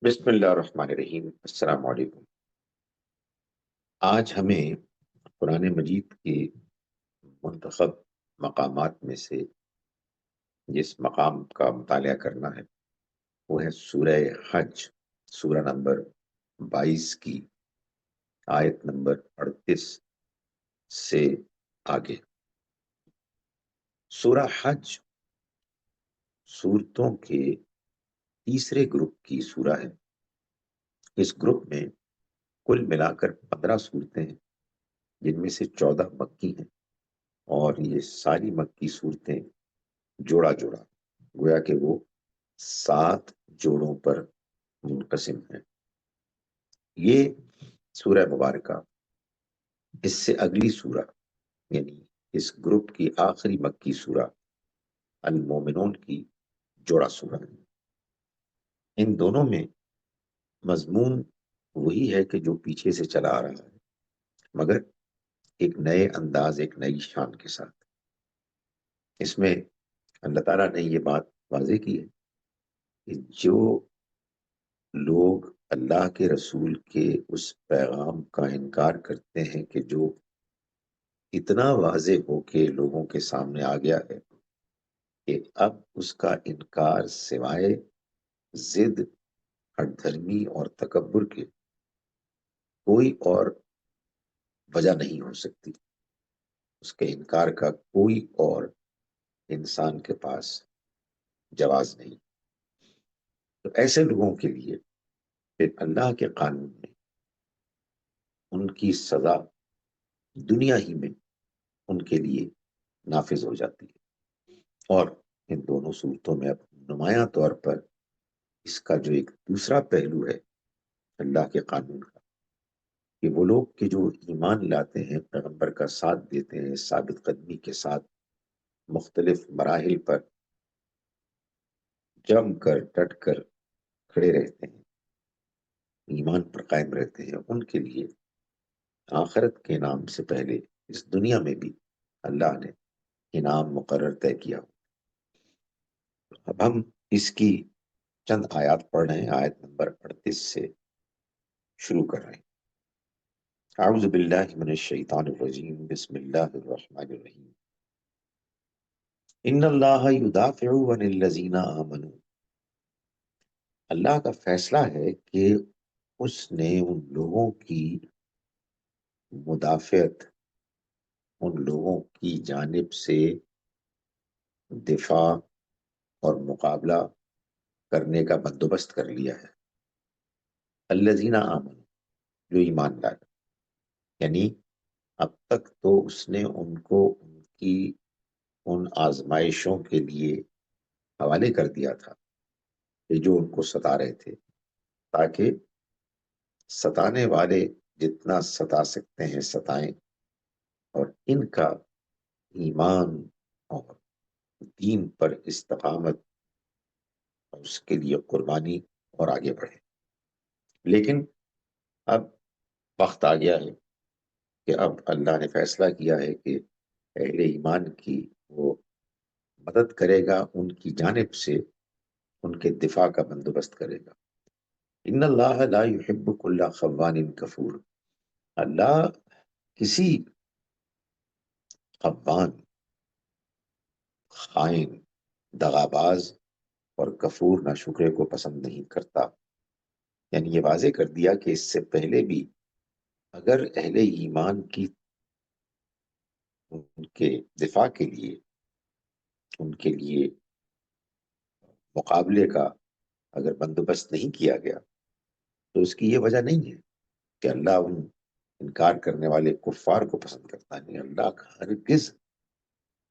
بسم اللہ الرحمن الرحیم۔ السلام علیکم۔ آج ہمیں قرآن مجید کے منتخب مقامات میں سے جس مقام کا مطالعہ کرنا ہے وہ ہے سورہ حج، سورہ نمبر 22 کی آیت نمبر 38 سے آگے۔ سورہ حج سورتوں کے تیسرے گروپ کی سورہ ہے۔ اس گروپ میں کل ملا کر 15 صورتیں ہیں، جن میں سے 14 مکی ہیں، اور یہ ساری مکی صورتیں جوڑا جوڑا، گویا کہ وہ 7 جوڑوں پر منقسم ہیں۔ یہ سورہ مبارکہ اس سے اگلی سورہ، یعنی اس گروپ کی آخری مکی سورہ المومنون کی جوڑا سورہ ہے۔ ان دونوں میں مضمون وہی ہے کہ جو پیچھے سے چلا آ رہا ہے، مگر ایک نئے انداز، ایک نئی شان کے ساتھ۔ اس میں اللہ تعالیٰ نے یہ بات واضح کی ہے کہ جو لوگ اللہ کے رسول کے اس پیغام کا انکار کرتے ہیں کہ جو اتنا واضح ہو کے لوگوں کے سامنے آ گیا ہے کہ اب اس کا انکار سوائے ضد، ہٹ دھرمی اور تکبر کے کوئی اور وجہ نہیں ہو سکتی، اس کے انکار کا کوئی اور انسان کے پاس جواز نہیں۔ تو ایسے لوگوں کے لیے پھر اللہ کے قانون میں ان کی سزا دنیا ہی میں ان کے لیے نافذ ہو جاتی ہے۔ اور ان دونوں صورتوں میں اب نمایاں طور پر اس کا جو ایک دوسرا پہلو ہے اللہ کے قانون کا، کہ وہ لوگ کہ جو ایمان لاتے ہیں، پیغمبر کا ساتھ دیتے ہیں، ثابت قدمی کے ساتھ مختلف مراحل پر جم کر ڈٹ کر کھڑے رہتے ہیں، ایمان پر قائم رہتے ہیں، ان کے لیے آخرت کے نام سے پہلے اس دنیا میں بھی اللہ نے انعام مقرر طے کیا۔ اب ہم اس کی چند آیات پڑھ رہے ہیں، آیت نمبر 38 سے شروع کر رہے ہیں۔ اعوذ باللہ من الشیطان الرجیم، بسم اللہ الرحمن الرحیم۔ ان اللہ یدافع عن الذین آمنوا، اللہ کا فیصلہ ہے کہ اس نے ان لوگوں کی مدافعت، ان لوگوں کی جانب سے دفاع اور مقابلہ کرنے کا بندوبست کر لیا ہے۔ الذین آمنوا، جو ایمان لائے، یعنی اب تک تو اس نے ان کو ان کی ان آزمائشوں کے لیے حوالے کر دیا تھا کہ جو ان کو ستا رہے تھے، تاکہ ستانے والے جتنا ستا سکتے ہیں ستائیں، اور ان کا ایمان اور دین پر استقامت اور اس کے لیے قربانی اور آگے بڑھے۔ لیکن اب وقت آ گیا ہے کہ اب اللہ نے فیصلہ کیا ہے کہ اہل ایمان کی وہ مدد کرے گا، ان کی جانب سے ان کے دفاع کا بندوبست کرے گا۔ ان اللہ لا يحب كل خوان کفور، اللہ کسی خوان، خائن، دغاباز اور کفور ناشکرے کو پسند نہیں کرتا۔ یعنی یہ واضح کر دیا کہ اس سے پہلے بھی اگر اہل ایمان کی ان کے دفاع کے لیے، ان کے لیے مقابلے کا اگر بندوبست نہیں کیا گیا، تو اس کی یہ وجہ نہیں ہے کہ اللہ ان انکار کرنے والے کفار کو پسند کرتا ہے۔ نہیں، اللہ ہرگز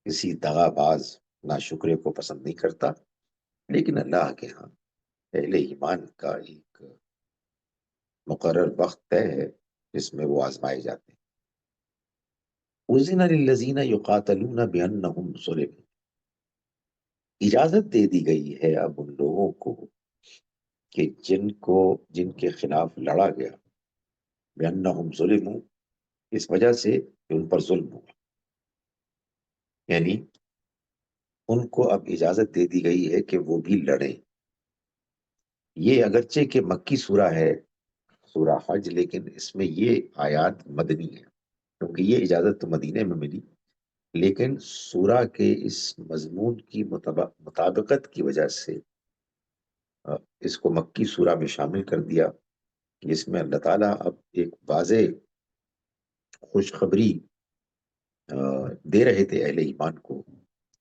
کسی دغا باز ناشکرے کو پسند نہیں کرتا، لیکن اللہ کے ہاں اہل ایمان کا ایک مقرر وقت طے ہے جس میں وہ آزمائے جاتے ہیں۔ اذن للذین یقاتلون بانہم ظلموا، اجازت دے دی گئی ہے اب ان لوگوں کو کہ جن کے خلاف لڑا گیا، بانہم ظلموا، اس وجہ سے کہ ان پر ظلم ہوا، یعنی ان کو اب اجازت دے دی گئی ہے کہ وہ بھی لڑیں۔ یہ اگرچہ کہ مکی سورہ ہے، سورہ حج، لیکن اس میں یہ آیات مدنی ہے، کیونکہ یہ اجازت تو مدینے میں ملی، لیکن سورہ کے اس مضمون کی مطابقت کی وجہ سے اس کو مکی سورہ میں شامل کر دیا، جس میں اللہ تعالیٰ اب ایک واضح خوشخبری دے رہے تھے اہل ایمان کو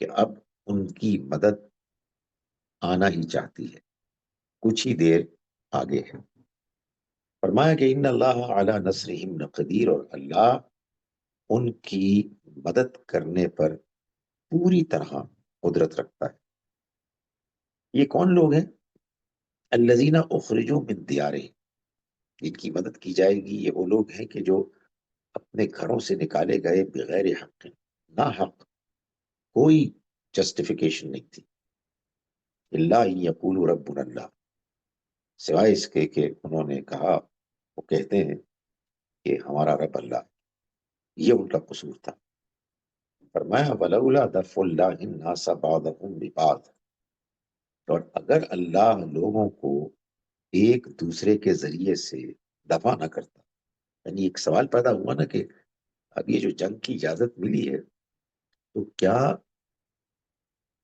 کہ اب ان کی مدد آنا ہی چاہتی ہے، کچھ ہی دیر آگے ہے۔ فرمایا کہ ان اللہ علی نصرہم لقدیر، اور اللہ ان کی مدد کرنے پر پوری طرح قدرت رکھتا ہے۔ یہ کون لوگ ہیں؟ الذین اخرجوا من دیارہم، جن کی مدد کی جائے گی یہ وہ لوگ ہیں کہ جو اپنے گھروں سے نکالے گئے بغیر حق، نہ حق، کوئی جسٹیفیکیشن نہیں تھی، اللہ یقول ربنا اللہ، سوائے اس کے کہ انہوں نے کہا، وہ کہتے ہیں کہ ہمارا رب اللہ، یہ ان کا قصور تھا۔ فرمایا ولولا دفع اللہ الناس بعضهم ببعض، اور اگر اللہ لوگوں کو ایک دوسرے کے ذریعے سے دفع نہ کرتا، یعنی ایک سوال پیدا ہوا نا کہ اب یہ جو جنگ کی اجازت ملی ہے تو کیا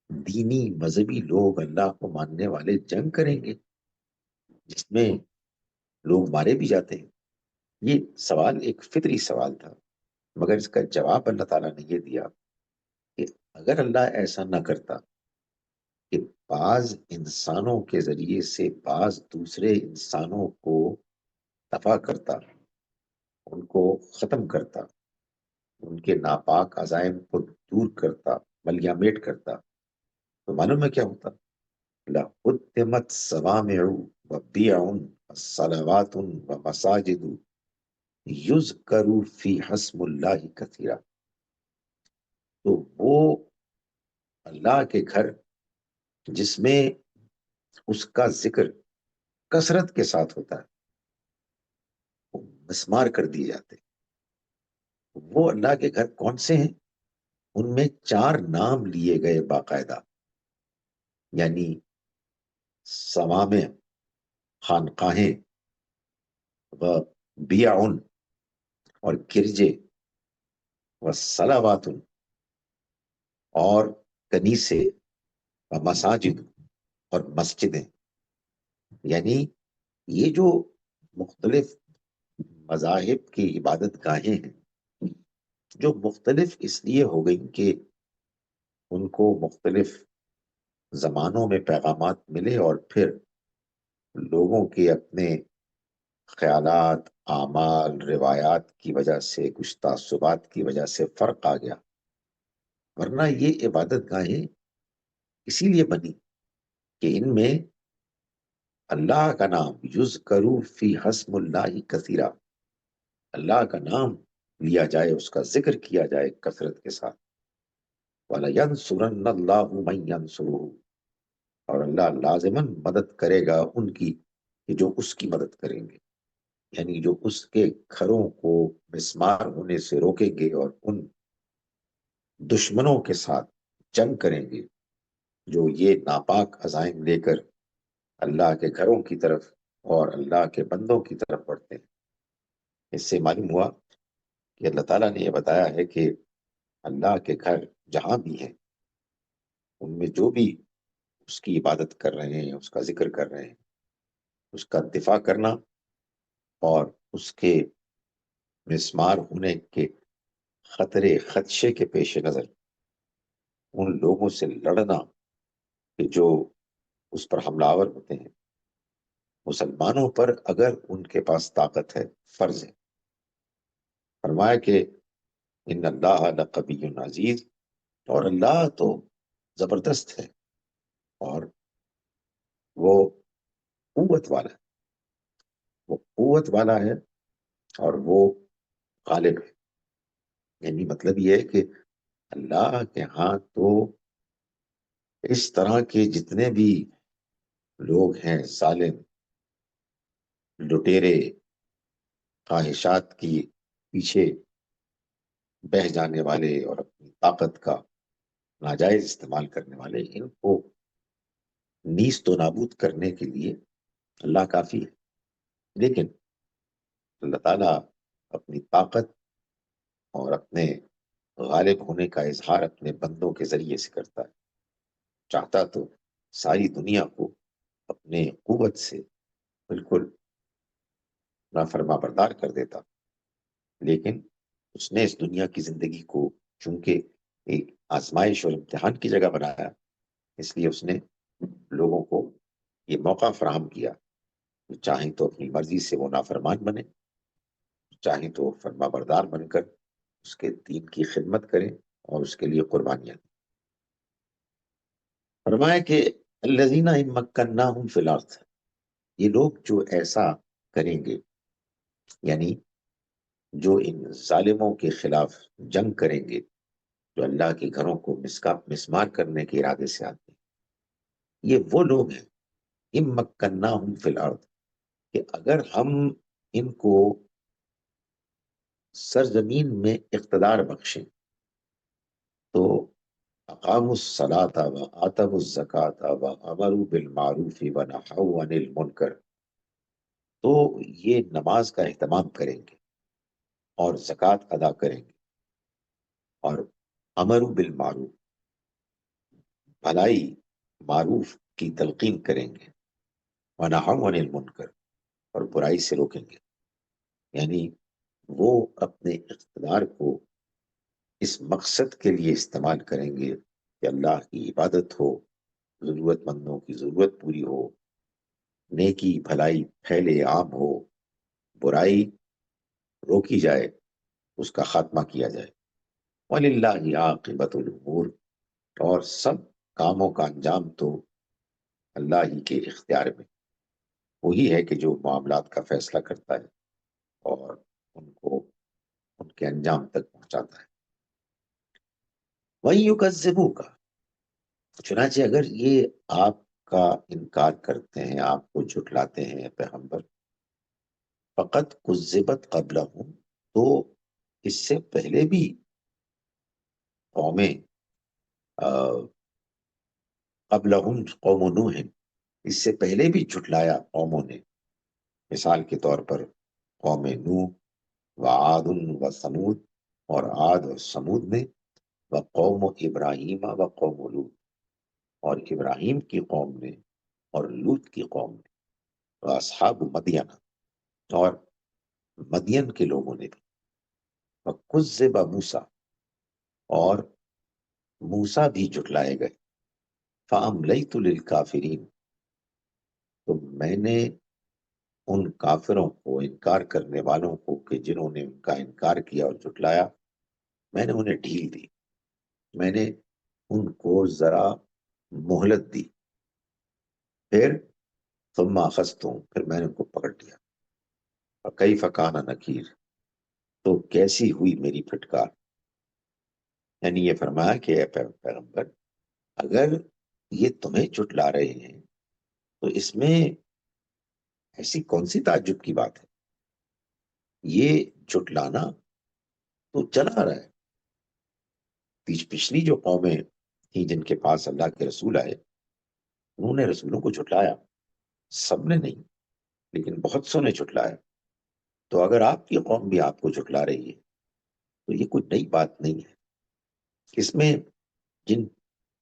دینی مذہبی لوگ اللہ کو ماننے والے جنگ کریں گے جس میں لوگ مارے بھی جاتے ہیں؟ یہ سوال ایک فطری سوال تھا، مگر اس کا جواب اللہ تعالیٰ نے یہ دیا کہ اگر اللہ ایسا نہ کرتا کہ بعض انسانوں کے ذریعے سے بعض دوسرے انسانوں کو دفع کرتا، ان کو ختم کرتا، ان کے ناپاک عزائم کو دور کرتا، ملیامٹ کرتا، تو معلوم ہے کیا ہوتا؟ لَقُدِّمَتْ صَوَامِعُ وَبِيَعٌ وَصَلَوَاتٌ وَمَسَاجِدُ یُذْکَرُ فِیہا اسْمُ اللہِ کثیرا، تو وہ اللہ کے گھر جس میں اس کا ذکر کثرت کے ساتھ ہوتا ہے، وہ مسمار کر دیے جاتے ہیں۔ وہ اللہ کے گھر کون سے ہیں؟ ان میں 4 نام لیے گئے باقاعدہ، یعنی صوامع، خانقاہیں، و بیعن، اور گرجے، و صلوات، اور کنیسے، و مساجد، اور مسجدیں، یعنی یہ جو مختلف مذاہب کی عبادت گاہیں ہیں، جو مختلف اس لیے ہو گئی کہ ان کو مختلف زمانوں میں پیغامات ملے اور پھر لوگوں کے اپنے خیالات، اعمال، روایات کی وجہ سے، کچھ تعصبات کی وجہ سے فرق آ گیا، ورنہ یہ عبادت گاہیں اسی لیے بنی کہ ان میں اللہ کا نام یذکر فی اسم اللہ کثیرا، اللہ کا نام لیا جائے، اس کا ذکر کیا جائے کثرت کے ساتھ۔ وَلَيَنْصُرَنَّ اللَّهُ مَن يَنْصُرُهُ، اور اللہ لازماً مدد کرے گا ان کی کہ جو اس کی مدد کریں گے، یعنی جو اس کے گھروں کو مسمار ہونے سے روکیں گے اور ان دشمنوں کے ساتھ جنگ کریں گے جو یہ ناپاک عزائم لے کر اللہ کے گھروں کی طرف اور اللہ کے بندوں کی طرف بڑھتے ہیں۔ اس سے معلوم ہوا کہ اللہ تعالیٰ نے یہ بتایا ہے کہ اللہ کے گھر جہاں بھی ہیں ان میں جو بھی اس کی عبادت کر رہے ہیں، اس کا ذکر کر رہے ہیں، اس کا دفاع کرنا اور اس کے مسمار ہونے کے خطرے خدشے کے پیش نظر ان لوگوں سے لڑنا کہ جو اس پر حملہ آور ہوتے ہیں، مسلمانوں پر اگر ان کے پاس طاقت ہے، فرض ہے۔ فرمایا کہ ان اللہ لقوی عزیز، اور اللہ تو زبردست ہے اور وہ قوت والا ہے، وہ قوت والا ہے اور وہ غالب ہے۔ یعنی مطلب یہ ہے کہ اللہ کے ہاں تو اس طرح کے جتنے بھی لوگ ہیں، ظالم، لٹیرے، خواہشات کی پیچھے بہہ جانے والے اور اپنی طاقت کا ناجائز استعمال کرنے والے، ان کو نیست و نابود کرنے کے لیے اللہ کافی ہے، لیکن اللہ تعالیٰ اپنی طاقت اور اپنے غالب ہونے کا اظہار اپنے بندوں کے ذریعے سے کرتا ہے۔ چاہتا تو ساری دنیا کو اپنے قوت سے بالکل نافرما بردار کر دیتا، لیکن اس نے اس دنیا کی زندگی کو چونکہ ایک آزمائش اور امتحان کی جگہ بنایا، اس لیے اس نے لوگوں کو یہ موقع فراہم کیا کہ چاہیں تو اپنی مرضی سے وہ نافرمان بنے، چاہیں تو فرما بردار بن کر اس کے دین کی خدمت کریں اور اس کے لیے قربانیاں دیں۔ فرمایا کہ الذین ان مکناہم فی الارض، یہ لوگ جو ایسا کریں گے، یعنی جو ان ظالموں کے خلاف جنگ کریں گے، جو اللہ کے گھروں کو مسمار کرنے کے ارادے سے آتے ہیں، یہ وہ لوگ ہیں ان مکناہم فی الارض، کہ اگر ہم ان کو سرزمین میں اقتدار بخشیں تو اقاموا الصلاۃ وآتوا الزکاۃ وامروا بالمعروف ونہوا عن المنکر، تو یہ نماز کا اہتمام کریں گے اور زکوٰۃ ادا کریں گے اور امروا بالمعروف، بھلائی معروف کی تلقین کریں گے، ونہوا عن المنکر، اور برائی سے روکیں گے، یعنی وہ اپنے اقتدار کو اس مقصد کے لیے استعمال کریں گے کہ اللہ کی عبادت ہو، ضرورت مندوں کی ضرورت پوری ہو، نیکی بھلائی پھیلے عام ہو، برائی روکی جائے، اس کا خاتمہ کیا جائے۔ وَلِلَّهِ عَاقِبَةُ الْأُمُورِ، اور سب کاموں کا انجام تو اللہ ہی کے اختیار میں، وہی ہے کہ جو معاملات کا فیصلہ کرتا ہے اور ان کو ان کے انجام تک پہنچاتا ہے۔ وَإِن يُكَذِّبُوكَ، چنانچہ اگر یہ آپ کا انکار کرتے ہیں، آپ کو جھٹلاتے ہیں پیغمبر، فقط کذبت قبلہم، تو اس سے پہلے بھی قومیں، قبلہم قوم نوح، اس سے پہلے بھی جھٹلایا قوموں نے، مثال کے طور پر قوم نوح وعاد وثمود، اور عاد اور سمود نے، وقوم ابراہیم وقوم لوط، اور ابراہیم کی قوم نے اور لوط کی قوم نے، واصحاب مدین، اور مدین کے لوگوں نے بھی، وکذب موسیٰ، اور موسیٰ بھی جھٹلائے گئے، فَأَمْلَيْتُ لِلْكَافِرِينَ، تو میں نے ان کافروں کو، انکار کرنے والوں کو، کہ جنہوں نے ان کا انکار کیا اور جھٹلایا، میں نے انہیں ڈھیل دی، میں نے ان کو ذرا مہلت دی، پھر ثم اخذتهم، پھر میں نے ان کو پکڑ لیا، فکیف کان نکیر، تو کیسی ہوئی میری پھٹکار۔ یعنی یہ فرمایا کہ اے پیغمبر، اگر یہ تمہیں جھٹلا رہے ہیں تو اس میں ایسی کون سی تعجب کی بات ہے؟ یہ جھٹلانا تو چلا رہا ہے۔ پچھلی جو قومیں تھیں جن کے پاس اللہ کے رسول آئے، انہوں نے رسولوں کو جھٹلایا، سب نے نہیں، لیکن بہت سو نے جھٹلایا۔ تو اگر آپ کی قوم بھی آپ کو جھٹلا رہی ہے تو یہ کوئی نئی بات نہیں ہے۔ اس میں جن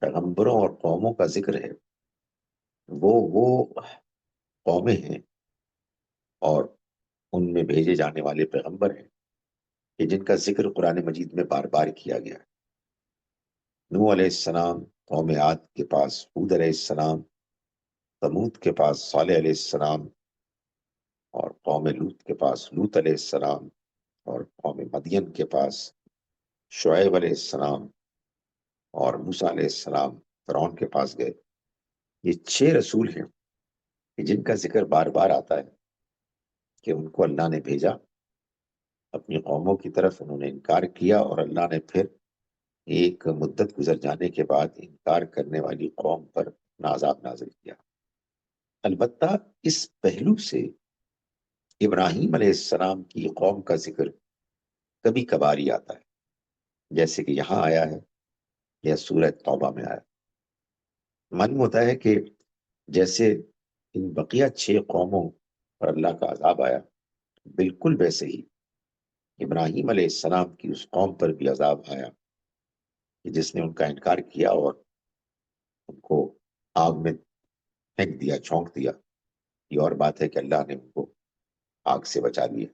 پیغمبروں اور قوموں کا ذکر ہے وہ قومیں ہیں اور ان میں بھیجے جانے والے پیغمبر ہیں کہ جن کا ذکر قرآن مجید میں بار بار کیا گیا ہے۔ نوح علیہ السلام، قوم عاد کے پاس ہود علیہ السلام، ثمود کے پاس صالح علیہ السلام، اور قوم لوط کے پاس لوط علیہ السلام، اور قوم مدین کے پاس شعیب علیہ السلام، اور موسیٰ علیہ السلام فرعون کے پاس گئے۔ یہ 6 رسول ہیں کہ جن کا ذکر بار بار آتا ہے کہ ان کو اللہ نے بھیجا اپنی قوموں کی طرف، انہوں نے انکار کیا، اور اللہ نے پھر ایک مدت گزر جانے کے بعد انکار کرنے والی قوم پر عذاب نازل کیا۔ البتہ اس پہلو سے ابراہیم علیہ السلام کی قوم کا ذکر کبھی کبھار ہی آتا ہے، جیسے کہ یہاں آیا ہے یا سورہ توبہ میں آیا۔ معلوم ہوتا ہے کہ جیسے ان بقیہ 6 قوموں پر اللہ کا عذاب آیا، بالکل ویسے ہی ابراہیم علیہ السلام کی اس قوم پر بھی عذاب آیا کہ جس نے ان کا انکار کیا اور ان کو آگ میں پھینک دیا، چھونک دیا۔ یہ اور بات ہے کہ اللہ نے ان کو آگ سے بچا لیا۔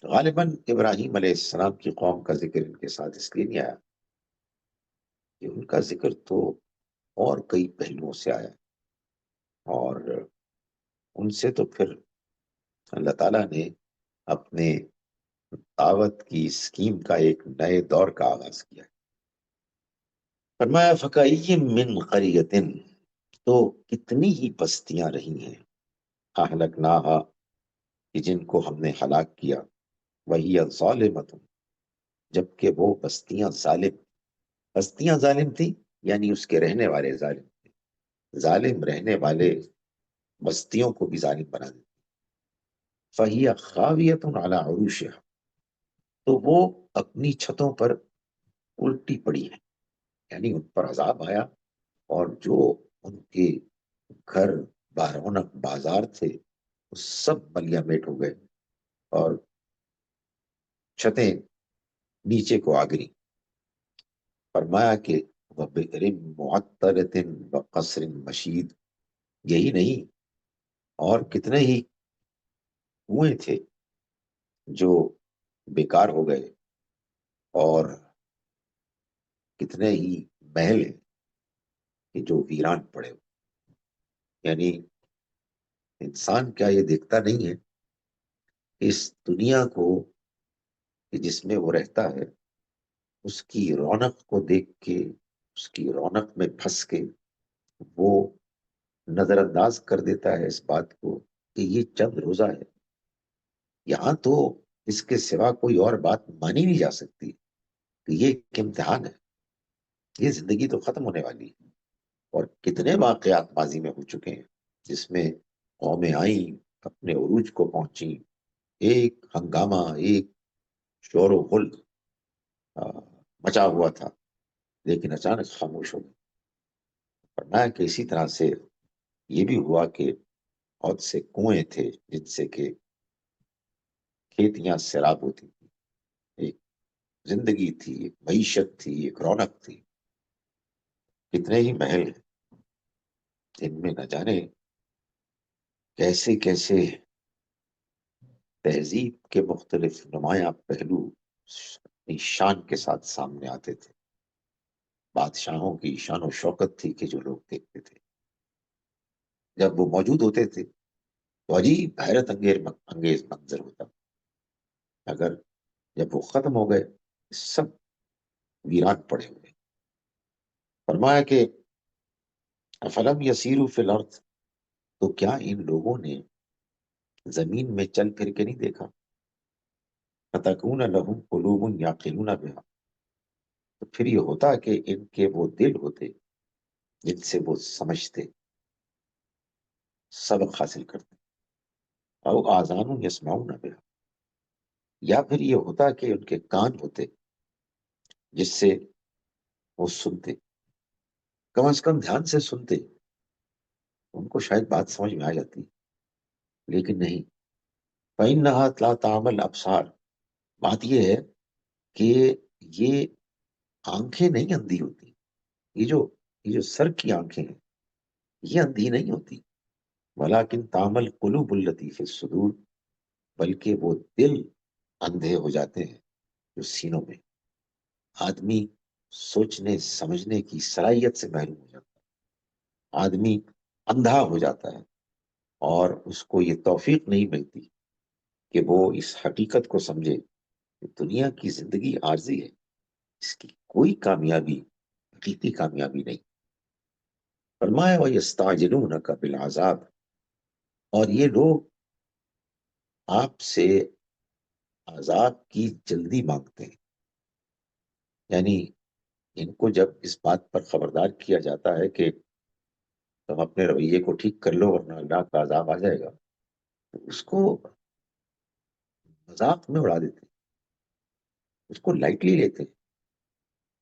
غالباً ابراہیم علیہ السلام کی قوم کا ذکر ان کے ساتھ اس لیے نہیں آیا کہ ان کا ذکر تو اور کئی پہلوؤں سے آیا، اور ان سے تو پھر اللہ تعالیٰ نے اپنے دعوت کی اسکیم کا ایک نئے دور کا آغاز کیا۔ فرمایا فَكَأَيٍّ مِّن قَرْيَةٍ، تو کتنی ہی بستیاں رہی ہیں، اہلکناہا، کہ جن کو ہم نے ہلاک کیا، وَهِيَ ظَالِمَةٌ، جبکہ وہ بستیاں ظالم تھی، یعنی اس کے رہنے والے ظالم تھے۔ ظالم رہنے والے بستیوں کو بھی ظالم بنا دیتے۔ فَهِيَ خَاوِيَةٌ عَلَى عُرُوشِهَا، تو وہ اپنی چھتوں پر الٹی پڑی ہیں، یعنی ان پر عذاب آیا، اور جو ان کے گھر بارونق بازار تھے وہ سب ملیا میٹ ہو گئے، اور چھتیں نیچے کو آ گری۔ فرمایا کہ وَبِئْرٍ مُعَطَّلَةٍ وَقَصْرٍ مَشِيدٍ، یہی نہیں، اور کتنے ہی کنویں تھے جو بیکار ہو گئے، اور کتنے ہی محل ہیں کہ جو ویران پڑے ہوئے۔ یعنی انسان کیا یہ دیکھتا نہیں ہے کہ اس دنیا کو کہ جس میں وہ رہتا ہے، اس کی رونق کو دیکھ کے، اس کی رونق میں پھنس کے وہ نظر انداز کر دیتا ہے اس بات کو کہ یہ چند روزہ ہے، یہاں تو اس کے سوا کوئی اور بات مانی نہیں جا سکتی کہ یہ ایک امتحان ہے، یہ زندگی تو ختم ہونے والی ہے۔ اور کتنے واقعات ماضی میں ہو چکے ہیں جس میں قومیں آئیں، اپنے عروج کو پہنچی، ایک ہنگامہ، ایک شور و غل مچا ہوا تھا، لیکن اچانک خاموش ہو گئی۔ فرمایا کہ اسی طرح سے یہ بھی ہوا کہ بہت سے کنویں تھے جن سے کہ کھیتیاں سیراب ہوتی تھی، ایک زندگی تھی، ایک معیشت تھی، ایک رونق تھی، کتنے ہی محل ہیں جن میں نہ جانے کیسے کیسے تہذیب کے مختلف نمایاں پہلو اپنی شان کے ساتھ سامنے آتے تھے۔ بادشاہوں کی شان و شوکت تھی کہ جو لوگ دیکھتے تھے، جب وہ موجود ہوتے تھے تو عجیب حیرت انگیز منظر ہوتا، اگر جب وہ ختم ہو گئے سب ویران پڑے ہوئے۔ فرمایا کہ افلم یسیروا فی الارض، تو کیا ان لوگوں نے زمین میں چل پھر کے نہیں دیکھا، فتکون لہم قلوب یعقلون بها، تو پھر یہ ہوتا کہ ان کے وہ دل ہوتے جن سے وہ سمجھتے، سبق حاصل کرتے، او آذان یسمعون بها، یا پھر یہ ہوتا کہ ان کے کان ہوتے جس سے وہ سنتے، کم از کم دھیان سے سنتے، ان کو شاید بات سمجھ میں آ جاتی، لیکن نہیں۔ فإنها لا تعمى الأبصار، بات یہ ہے کہ یہ آنکھیں نہیں اندھی ہوتی، یہ جو سر کی آنکھیں ہیں یہ اندھی نہیں ہوتی، ولیکن تعمى القلوب التي في الصدور، بلکہ وہ دل اندھے ہو جاتے ہیں جو سینوں میں۔ آدمی سوچنے سمجھنے کی صلاحیت سے محروم ہو جاتا ہے، آدمی اندھا ہو جاتا ہے، اور اس کو یہ توفیق نہیں ملتی کہ وہ اس حقیقت کو سمجھے کہ دنیا کی زندگی عارضی ہے، اس کی کوئی کامیابی حقیقی کامیابی نہیں۔ فرمایا وَيَسْتَعْجِلُونَكَ بِالْعَذَابِ، اور یہ لوگ آپ سے عذاب کی جلدی مانگتے ہیں، یعنی ان کو جب اس بات پر خبردار کیا جاتا ہے کہ تم اپنے رویے کو ٹھیک کر لو ورنہ اللہ کا عذاب آ جائے گا، تو اس کو مذاق میں اڑا دیتے ہیں، اس کو لائٹلی لیتے ہیں،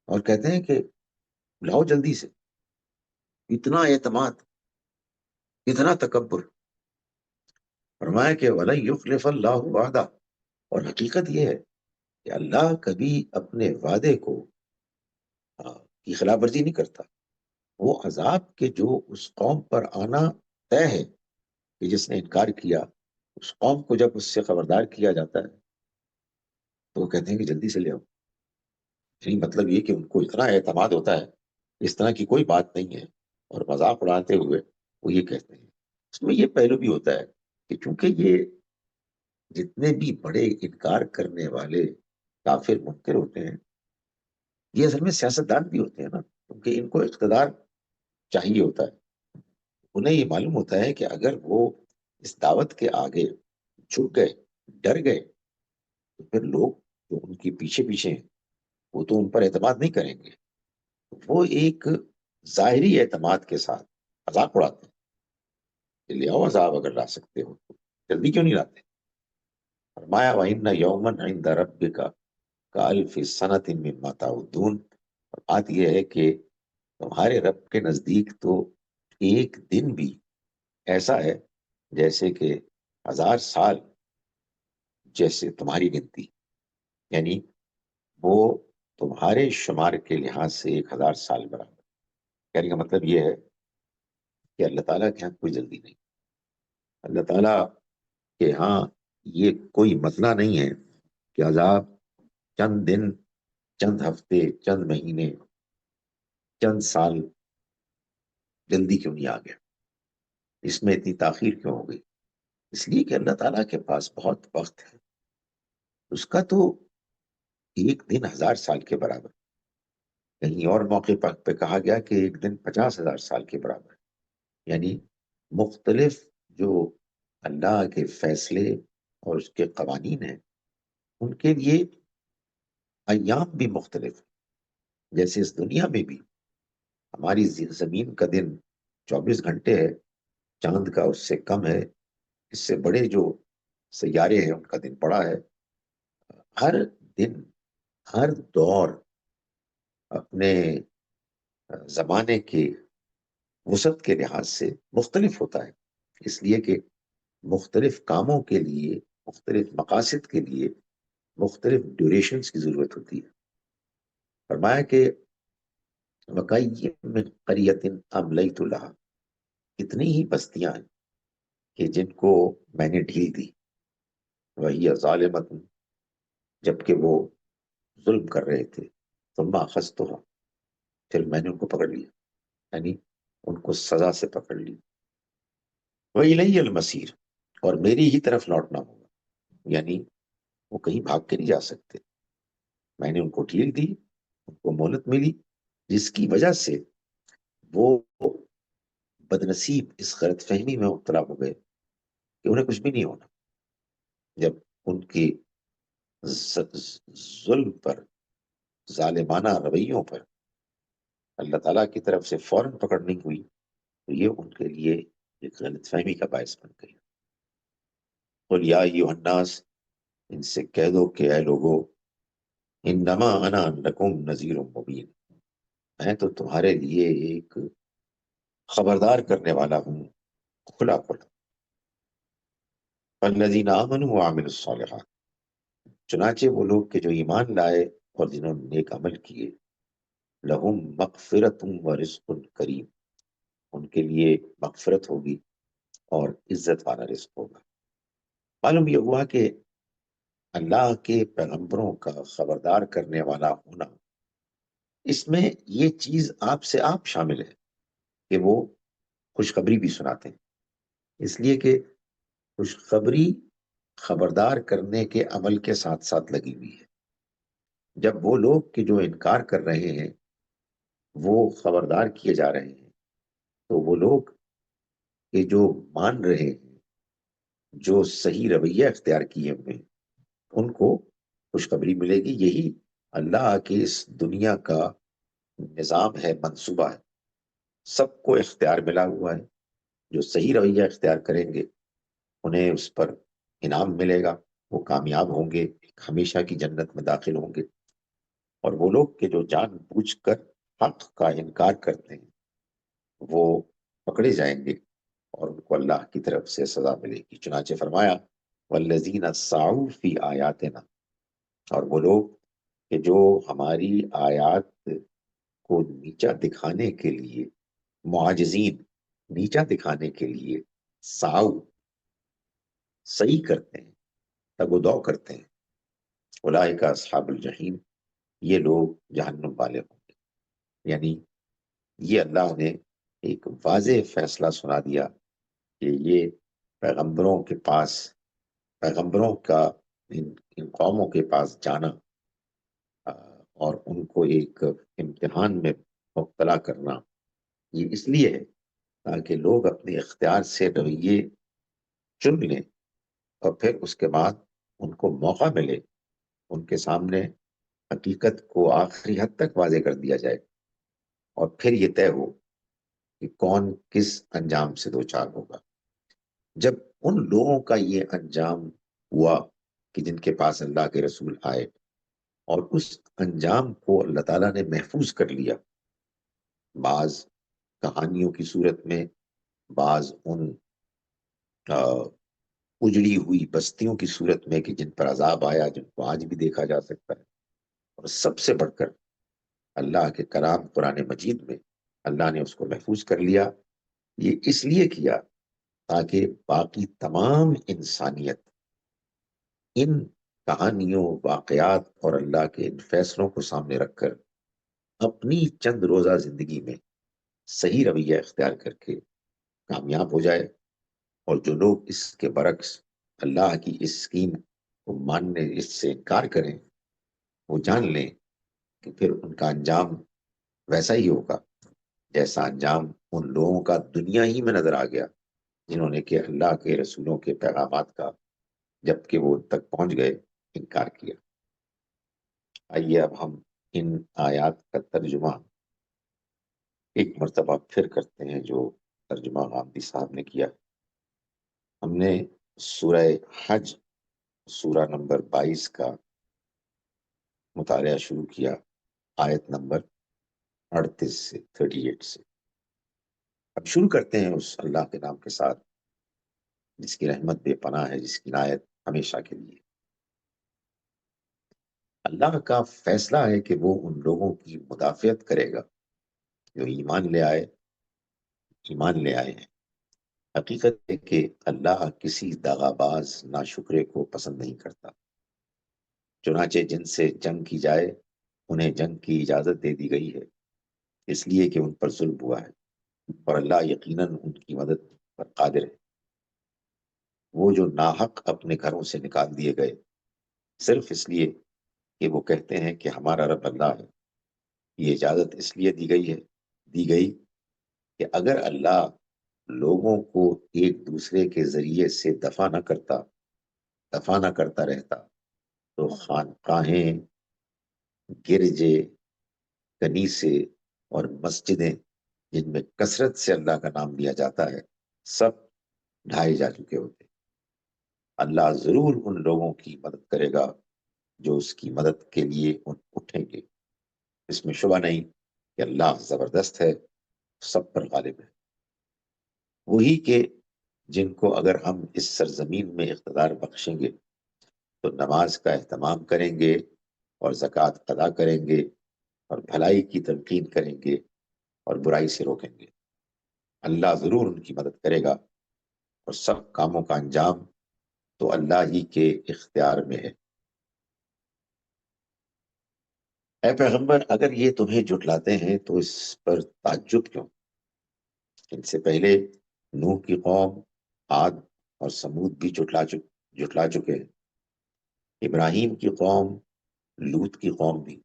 اور کہتے ہیں کہ لاؤ جلدی سے، اتنا اعتماد اتنا تکبر. فرمایا کہ وَلَن يُخْلِفَ اللَّهُ وَعْدَهُ، اور حقیقت یہ ہے کہ اللہ کبھی اپنے وعدے کو کی خلاف ورزی نہیں کرتا. وہ عذاب کے جو اس قوم پر آنا طے ہے کہ جس نے انکار کیا، اس قوم کو جب اس سے خبردار کیا جاتا ہے تو وہ کہتے ہیں کہ جلدی سے لے آؤ. یعنی مطلب یہ کہ ان کو اتنا اعتماد ہوتا ہے، اس طرح کی کوئی بات نہیں ہے، اور مذاق اڑاتے ہوئے وہ یہ کہتے ہیں. اس میں یہ پہلو بھی ہوتا ہے کہ چونکہ یہ جتنے بھی بڑے انکار کرنے والے کافر منکر ہوتے ہیں، یہ اصل میں سیاستدان بھی ہوتے ہیں نا، کیونکہ ان کو اقتدار چاہیے ہوتا ہے. انہیں یہ معلوم ہوتا ہے کہ اگر وہ اس دعوت کے آگے جھک گئے، ڈر گئے، تو پھر لوگ جو ان کے پیچھے پیچھے ہیں وہ تو ان پر اعتماد نہیں کریں گے. وہ ایک ظاہری اعتماد کے ساتھ مذاق اڑاتے ہیں کہ لے آؤ عذاب، اگر لا سکتے ہو تو جلدی کیوں نہیں لاتے. فرمایا وَإِنَّ يَوْمًا عِندَ رَبِّكَ كَأَلْفِ سَنَةٍ مِّمَّا تَعُدُّونَ. بات یہ ہے کہ تمہارے رب کے نزدیک تو ایک دن بھی ایسا ہے جیسے کہ 1000 سال جیسے تمہاری گنتی. یعنی وہ تمہارے شمار کے لحاظ سے 1000 سال برابر. کہنے کا مطلب یہ ہے کہ اللہ تعالیٰ کے ہاں کوئی جلدی نہیں. اللہ تعالیٰ کے ہاں یہ کوئی مسئلہ نہیں ہے کہ عذاب چند دن، چند ہفتے، چند مہینے، چند سال جلدی کیوں نہیں آ گیا، اس میں اتنی تاخیر کیوں ہو گئی. اس لیے کہ اللہ تعالیٰ کے پاس بہت وقت ہے. اس کا تو ایک دن 1000 سال کے برابر. کہیں اور موقع پہ کہا گیا کہ ایک دن 50,000 سال کے برابر. یعنی مختلف جو اللہ کے فیصلے اور اس کے قوانین ہیں، ان کے لیے ایام بھی مختلف ہیں. جیسے اس دنیا میں بھی ہماری زمین کا دن 24 گھنٹے ہے، چاند کا اس سے کم ہے، اس سے بڑے جو سیارے ہیں ان کا دن بڑا ہے. ہر دن، ہر دور اپنے زمانے کے وسعت کے لحاظ سے مختلف ہوتا ہے. اس لیے کہ مختلف کاموں کے لیے، مختلف مقاصد کے لیے مختلف ڈیوریشنز کی ضرورت ہوتی ہے. فرمایا کہ وَكَأَيٍّ مِّن قَرْيَةٍ أَمْلَيْتُ لَهَا، کتنی ہی بستیاں ہیں کہ جن کو میں نے ڈھیل دی. وَهِيَ ظَالِمَةٌ، جبکہ وہ ظلم کر رہے تھے. ثُمَّ أَخَذْتُهَا، پھر میں نے ان کو پکڑ لیا، یعنی ان کو سزا سے پکڑ لی. وَإِلَيَّ الْمَصِيرُ، اور میری ہی طرف لوٹنا ہوگا. یعنی وہ کہیں بھاگ کے نہیں جا سکتے. میں نے ان کو ڈھیل دی، ان کو مہلت ملی، جس کی وجہ سے وہ بدنصیب اس غلط فہمی میں مبتلا ہو گئے کہ انہیں کچھ بھی نہیں ہونا. جب ان کی ظلم پر، ظالمانہ رویوں پر اللہ تعالیٰ کی طرف سے فوراً پکڑ نہیں ہوئی تو یہ ان کے لیے ایک غلط فہمی کا باعث بن گئی. قل یا ایھا الناس، ان سے کہہ دو کہ اے لوگو، انما انا لکم نذیر مبین، میں تو تمہارے لیے ایک خبردار کرنے والا ہوں کھلا کھلا. الذین آمنوا وعملوا الصالحات، چنانچہ وہ لوگ کہ جو ایمان لائے اور جنہوں نے نیک عمل کیے، لہم مغفرت و رزق کریم، ان کے لیے مغفرت ہوگی اور عزت والا رزق ہوگا. معلوم یہ ہوا کہ اللہ کے پیغمبروں کا خبردار کرنے والا ہونا، اس میں یہ چیز آپ سے آپ شامل ہے کہ وہ خوشخبری بھی سناتے ہیں. اس لیے کہ خوشخبری خبردار کرنے کے عمل کے ساتھ ساتھ لگی ہوئی ہے. جب وہ لوگ کہ جو انکار کر رہے ہیں وہ خبردار کیے جا رہے ہیں، تو وہ لوگ کہ جو مان رہے ہیں، جو صحیح رویہ اختیار کیے ہوئے ہیں، ان کو خوشخبری ملے گی. یہی اللہ کی اس دنیا کا نظام ہے، منصوبہ ہے. سب کو اختیار ملا ہوا ہے. جو صحیح رویہ اختیار کریں گے انہیں اس پر انعام ملے گا، وہ کامیاب ہوں گے، ہمیشہ کی جنت میں داخل ہوں گے. اور وہ لوگ کہ جو جان بوجھ کر حق کا انکار کرتے ہیں وہ پکڑے جائیں گے اور ان کو اللہ کی طرف سے سزا ملے گی۔ چنانچہ فرمایا والذین سعوا فی آیاتنا، اور وہ لوگ کہ جو ہماری آیات کو نیچا دکھانے کے لیے، معاجزین، نیچا دکھانے کے لیے، سعو، صحیح کرتے ہیں، تگ و دو کرتے ہیں، اولئک اصحاب الجحیم، یہ لوگ جہنم والے ہوں گے۔ یعنی یہ اللہ نے ایک واضح فیصلہ سنا دیا کہ یہ پیغمبروں کے پاس، پیغمبروں کا ان قوموں کے پاس جانا اور ان کو ایک امتحان میں مبتلا کرنا، یہ اس لیے ہے تاکہ لوگ اپنے اختیار سے رویے چن لیں، اور پھر اس کے بعد ان کو موقع ملے، ان کے سامنے حقیقت کو آخری حد تک واضح کر دیا جائے، اور پھر یہ طے ہو کہ کون کس انجام سے دوچار ہوگا۔ جب ان لوگوں کا یہ انجام ہوا کہ جن کے پاس اللہ کے رسول آئے، اور اس انجام کو اللہ تعالیٰ نے محفوظ کر لیا، بعض کہانیوں کی صورت میں، بعض ان اجڑی ہوئی بستیوں کی صورت میں کہ جن پر عذاب آیا، جن کو آج بھی دیکھا جا سکتا ہے، اور سب سے بڑھ کر اللہ کے کلام قرآن مجید میں اللہ نے اس کو محفوظ کر لیا۔ یہ اس لیے کیا تاکہ باقی تمام انسانیت ان کہانیوں، واقعات اور اللہ کے ان فیصلوں کو سامنے رکھ کر اپنی چند روزہ زندگی میں صحیح رویہ اختیار کر کے کامیاب ہو جائے، اور جو لوگ اس کے برعکس اللہ کی اس اسکیم کو ماننے، اس سے انکار کریں، وہ جان لیں کہ پھر ان کا انجام ویسا ہی ہوگا جیسا انجام ان لوگوں کا دنیا ہی میں نظر آ گیا جنہوں نے کہ اللہ کے رسولوں کے پیغامات کا جبکہ وہ ان تک پہنچ گئے انکار کیا۔ آئیے اب ہم ان آیات کا ترجمہ ایک مرتبہ پھر کرتے ہیں جو ترجمہ غامدی صاحب نے کیا۔ ہم نے سورہ حج، سورہ نمبر 22 کا مطالعہ شروع کیا، آیت نمبر 38 سے 38 سے۔ اب شروع کرتے ہیں اس اللہ کے نام کے ساتھ جس کی رحمت بے پناہ ہے، جس کی عنایت ہمیشہ کے لیے۔ اللہ کا فیصلہ ہے کہ وہ ان لوگوں کی مدافعت کرے گا جو ایمان لے آئے ہیں۔ حقیقت ہے کہ اللہ کسی دغا باز ناشکرے کو پسند نہیں کرتا۔ چنانچہ جن سے جنگ کی جائے انہیں جنگ کی اجازت دے دی گئی ہے، اس لیے کہ ان پر ظلم ہوا ہے، اور اللہ یقیناً ان کی مدد پر قادر ہے۔ وہ جو ناحق اپنے گھروں سے نکال دیے گئے صرف اس لیے کہ وہ کہتے ہیں کہ ہمارا رب اللہ ہے، یہ اجازت اس لیے دی گئی کہ اگر اللہ لوگوں کو ایک دوسرے کے ذریعے سے دفع نہ کرتا رہتا تو خانقاہیں، گرجے، کنیسے اور مسجدیں جن میں کثرت سے اللہ کا نام لیا جاتا ہے سب ڈھائے جا چکے ہوتے۔ اللہ ضرور ان لوگوں کی مدد کرے گا جو اس کی مدد کے لیے اٹھیں گے۔ اس میں شبہ نہیں کہ اللہ زبردست ہے، سب پر غالب ہے۔ وہی کہ جن کو اگر ہم اس سرزمین میں اقتدار بخشیں گے تو نماز کا اہتمام کریں گے اور زکوٰۃ ادا کریں گے اور بھلائی کی تلقین کریں گے اور برائی سے روکیں گے۔ اللہ ضرور ان کی مدد کرے گا، اور سب کاموں کا انجام تو اللہ ہی کے اختیار میں ہے۔ اے پیغمبر، اگر یہ تمہیں جھٹلاتے ہیں تو اس پر تعجب کیوں؟ ان سے پہلے نوح کی قوم، عاد اور سمود بھی جھٹلا چکے ہیں، ابراہیم کی قوم، لوط کی قوم بھی،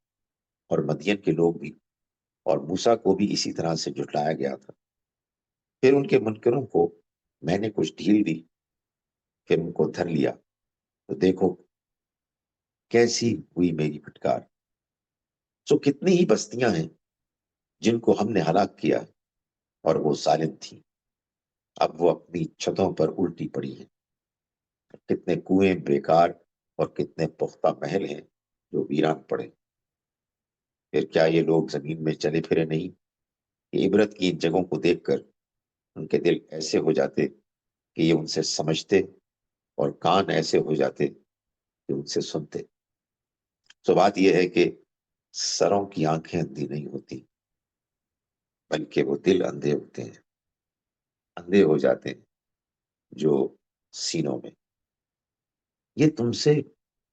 اور مدین کے لوگ بھی، اور موسیٰ کو بھی اسی طرح سے جھٹلایا گیا تھا۔ پھر ان کے منکروں کو میں نے کچھ ڈھیل دی، پھر ان کو دھر لیا، تو دیکھو کیسی ہوئی میری پھٹکار۔ سو کتنی ہی بستیاں ہیں جن کو ہم نے ہلاک کیا اور وہ ظالم تھیں، اب وہ اپنی چھتوں پر الٹی پڑی ہیں۔ کتنے کنویں بیکار اور کتنے پختہ محل ہیں جو ویران پڑے۔ پھر کیا یہ لوگ زمین میں چلے پھرے نہیں کہ عبرت کی ان جگہوں کو دیکھ کر ان کے دل ایسے ہو جاتے کہ یہ ان سے سمجھتے، اور کان ایسے ہو جاتے کہ ان سے سنتے۔ تو بات یہ ہے کہ سروں کی آنکھیں اندھی نہیں ہوتی، بلکہ وہ دل اندھے ہوتے ہیں، اندھے ہو جاتے ہیں جو سینوں میں۔ یہ تم سے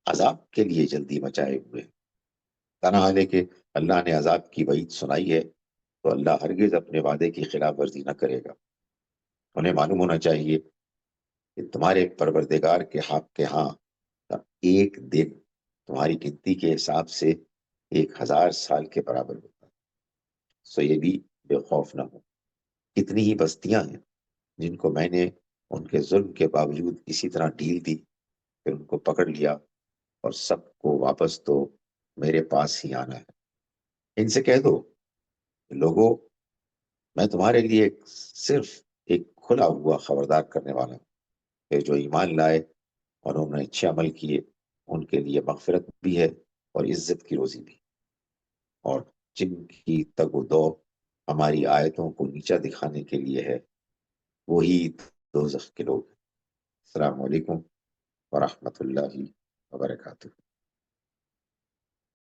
عذاب کے لیے جلدی مچائے ہوئے ہیں۔ تنہا ہے کہ اللہ نے عذاب کی وعید سنائی ہے تو اللہ ہرگز اپنے وعدے کی خلاف ورزی نہ کرے گا۔ انہیں معلوم ہونا چاہیے کہ تمہارے پروردگار کے ہاں ایک دن تمہاری گنتی کے حساب سے 1000 سال کے برابر ہوتا ہے۔ سو یہ بھی بے خوف نہ ہو۔ کتنی ہی بستیاں ہیں جن کو میں نے ان کے ظلم کے باوجود اسی طرح ڈھیل دی، پھر ان کو پکڑ لیا، اور سب کو واپس تو میرے پاس ہی آنا ہے۔ ان سے کہہ دو کہ لوگوں، میں تمہارے لیے صرف ایک کھلا ہوا خبردار کرنے والا ہوں کہ جو ایمان لائے اور انہوں نے اچھے عمل کیے ان کے لیے مغفرت بھی ہے اور عزت کی روزی بھی، اور جن کی تگ و دو ہماری آیتوں کو نیچا دکھانے کے لیے ہے وہی دوزخ کے لوگ ہیں۔ السلام علیکم ورحمۃ اللہ وبرکاتہ۔